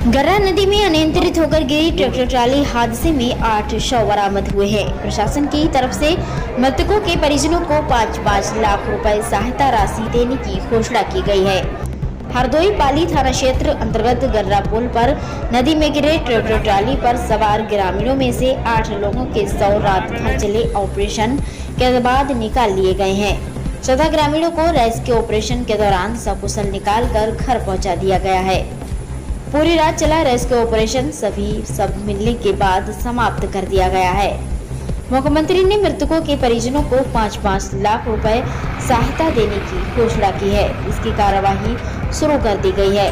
गर्रा नदी में अनियंत्रित होकर गिरी ट्रैक्टर ट्राली हादसे में 8 शव बरामद हुए हैं। प्रशासन की तरफ से मृतकों के परिजनों को 5-5 लाख रुपए सहायता राशि देने की घोषणा की गई है। हरदोई पाली थाना क्षेत्र अंतर्गत गर्रा पुल पर नदी में गिरे ट्रैक्टर ट्राली पर सवार ग्रामीणों में से 8 लोगों के शव रात भर चले ऑपरेशन के बाद निकाल लिए गए हैं। 14 ग्रामीणों को रेस्क्यू ऑपरेशन के दौरान सकुशल निकालकर घर पहुंचा दिया गया है। पूरी रात चला रेस्क्यू ऑपरेशन सब मिलने के बाद समाप्त कर दिया गया है। मुख्यमंत्री ने मृतकों के परिजनों को 5-5 लाख रुपए सहायता देने की घोषणा की है। इसकी कार्यवाही शुरू कर दी गई है।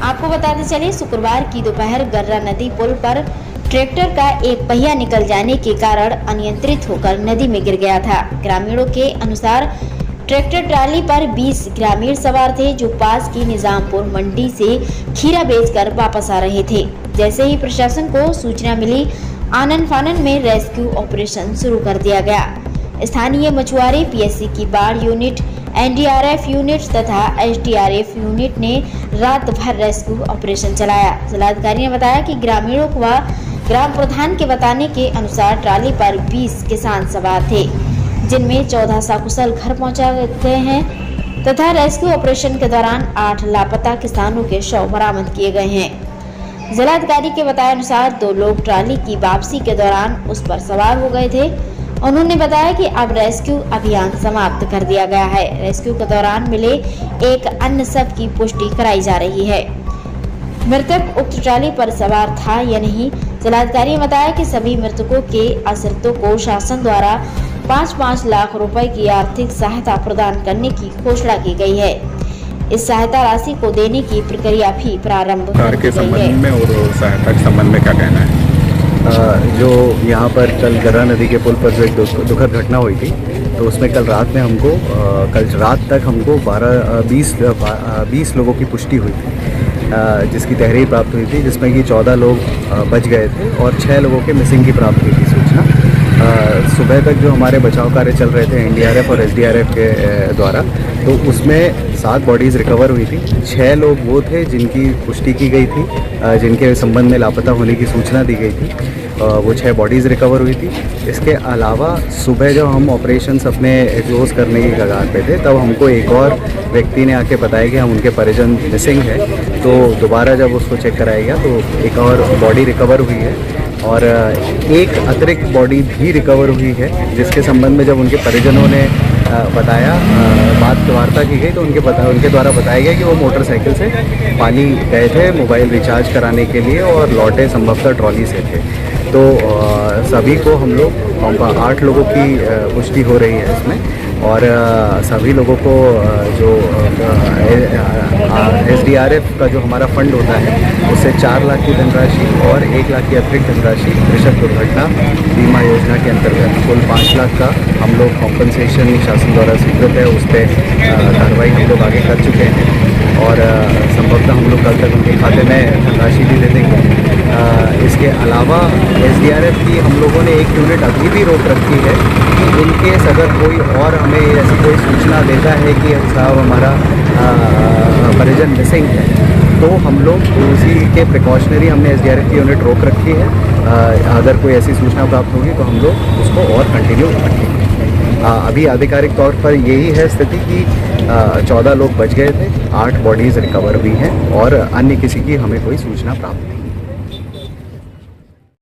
आपको बताते चले, शुक्रवार की दोपहर गर्रा नदी पुल पर ट्रैक्टर का एक पहिया निकल जाने के कारण अनियंत्रित होकर नदी में गिर गया था। ग्रामीणों के अनुसार ट्रैक्टर ट्राली पर 20 ग्रामीण सवार थे जो पास की निजामपुर मंडी से खीरा बेचकर वापस आ रहे थे। जैसे ही प्रशासन को सूचना मिली, आनन फानन में रेस्क्यू ऑपरेशन शुरू कर दिया गया। स्थानीय मछुआरे, पीएससी की बाढ़ यूनिट, एनडीआरएफ यूनिट तथा एसडीआरएफ यूनिट ने रात भर रेस्क्यू ऑपरेशन चलाया। जिलाधिकारी ने बताया कि ग्रामीणों व ग्राम प्रधान के बताने के अनुसार ट्राली पर 20 किसान सवार थे, जिनमें 14 सकुशल घर पहुंचा गए हैं तथा रेस्क्यू ऑपरेशन के दौरान 8 लापता किसानों के शव बरामद किए गए हैं। जिलाधिकारी के बताए अनुसार 2 लोग ट्राली की वापसी के दौरान उस पर सवार हो गए थे। उन्होंने बताया कि अब रेस्क्यू अभियान समाप्त कर दिया गया है। रेस्क्यू के दौरान मिले एक अन्य शव की पुष्टि कराई जा रही है। मृतक उक्त ट्राली पर सवार था या नहीं, जिलाधिकारी ने बताया कि सभी मृतकों के आश्रितों को शासन द्वारा 5-5 लाख रुपए की आर्थिक सहायता प्रदान करने की घोषणा की गई है। इस सहायता राशि को देने की प्रक्रिया भी प्रारंभ कर दी गई है। में और सहायता के संबंध में क्या कहना है? जो यहाँ पर कल गर्रा नदी के पुल पर जो एक दुखद घटना हुई थी, तो उसमें कल रात में कल रात तक हमको 20 लोगों की पुष्टि हुई थी, जिसकी तहरीर प्राप्त हुई थी, जिसमें कि 14 लोग बच गए थे और 6 लोगों के मिसिंग की प्राप्त हुई थी सूचना। सुबह तक जो हमारे बचाव कार्य चल रहे थे एनडीआरएफ और एसडीआरएफ के द्वारा, तो उसमें 7 बॉडीज़ रिकवर हुई थी। 6 लोग वो थे जिनकी पुष्टि की गई थी, जिनके संबंध में लापता होने की सूचना दी गई थी। वो 6 बॉडीज़ रिकवर हुई थी। इसके अलावा सुबह जब हम ऑपरेशंस अपने क्लोज करने की कगार पे थे, तब हमको एक और व्यक्ति ने आके बताया कि हम उनके परिजन मिसिंग है। तो दोबारा जब उसको चेक कराया गया तो एक और बॉडी रिकवर हुई है और एक अतिरिक्त बॉडी भी रिकवर हुई है, जिसके संबंध में जब उनके परिजनों ने बताया, वार्ता की गई, तो उनके द्वारा बताया गया कि वो मोटरसाइकिल से पाली गए थे मोबाइल रिचार्ज कराने के लिए और लौटे संभवतः ट्रॉली से थे। तो सभी को हम लोग 8 लोगों की पुष्टि हो रही है इसमें और सभी लोगों को जो एसडीआरएफ का जो हमारा फंड होता है उससे 4 लाख की धनराशि और 1 लाख की अतिरिक्त धनराशि कृषक दुर्घटना बीमा योजना के अंतर्गत कुल 5 लाख का हम लोग कॉम्पनसेशन शासन द्वारा स्वीकृत है, उस पर कार्रवाई हम लोग आगे कर चुके हैं और संभवतः हम लोग कल तक उनके खाते में धनराशि भी दे देंगे। इसके अलावा एसडीआरएफ की हम लोगों ने एक यूनिट अभी भी रोक रखी है कि इनकेस अगर कोई और हमें ऐसी कोई सूचना देता है कि साहब हमारा परिजन मिसिंग है, तो हम लोग उसी के प्रिकॉशनरी हमने एसडीआरएफ की यूनिट रोक रखी है। अगर कोई ऐसी सूचना प्राप्त होगी तो हम लोग उसको और कंटिन्यू रखेंगे। अभी आधिकारिक तौर पर यही है स्थिति कि 14 लोग बच गए थे, 8 बॉडीज़ रिकवर हुई हैं और अन्य किसी की हमें कोई सूचना प्राप्त नहीं।